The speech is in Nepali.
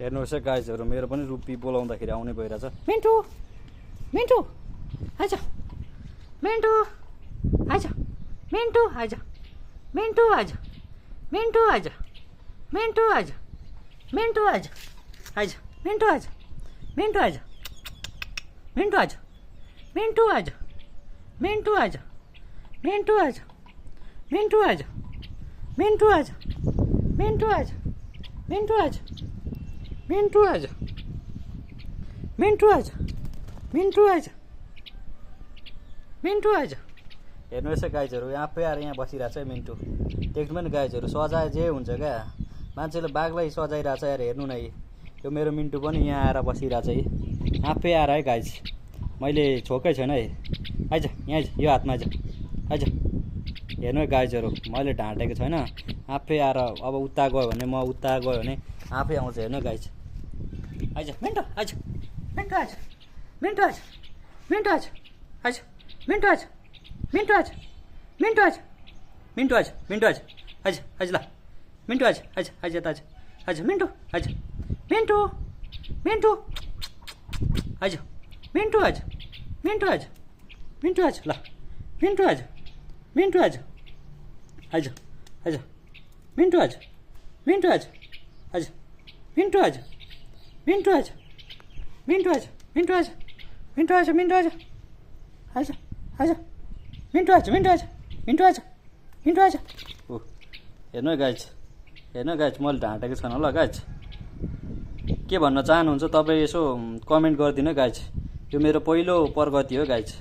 हेर्नुहोस् है गाइजहरू मेरो पनि रुपी बोलाउँदाखेरि आउने भइरहेछ। मिन्टु मिन्टु आइज मिन्टु आइज मिन्टु आइज मिन्टु आइज मिन्टु आइज मिन्टु आइज मिन्टु आइज आइज मिन्टु आइज मिन्टु आइज मिन्टु आइज मिन्टु आइज मिन्टु आइज मिन्टु आइज मिन्टु आइज मिन्टु आइज मिन्टु आइज मिन्टु आइज मिन्टु आइज मिन्टु आइज मिन्टु आइज मिन्टु आइज हेर्नुहोस् है गाइजहरू आफै आएर यहाँ बसिरहेछ है मिन्टु। देख्नु पनि गाइजहरू सजाय जे हुन्छ क्या, मान्छेले बाघलाई सजाइरहेछ यार। हेर्नु न यो मेरो मिन्टु पनि यहाँ आएर बसिरहेछ है, आफै आएर है गाइज। मैले छोकै छैन है। आइज यहाँ आइज, यो हातमा आइज आइज। हेर्नु है गाइजहरू मैले ढाँटेको छैन, आफै आएर अब उता गयो भने म उता गयो भने आफै आउँछ। हेर्नु गाइज आइज मिन्टु आइज मिन्टु आइज मिन्टु आइज मिन्टु आइज आइज मिन्टु आइज मिन्टु आइज मिन्टु आइज मिन्टु आइज मिन्टु आइज आइज आइज ल मिन्टु आइज आइज आइज यता आइज आइज मिन्टु आइज मिन्टु मिन्टु आइज मिन्टु आइज मिन्टु आइज मिन्टु आइज ल मिन्टु आइज मिन्टु आइज आइज आइज मिन्टु आइज मिन्टु आइज आइज मिन्टु आइज मिन्टु आइज मिन्टु आइज मिन्टु आइज मिन्टु आइज मिन्टु आइज आइज आइज मिन्टु आइज मिन्टु आइज मिन्टु आइज मिन्टु आइज। ओ हेर्नु है गाइज, हेर्नु गाइज मैले ढाँटेको छैन ल गाइज। के भन्न चाहनुहुन्छ तपाईँ यसो कमेन्ट गरिदिनु है गाइज। यो मेरो पहिलो प्रगति हो गाइज।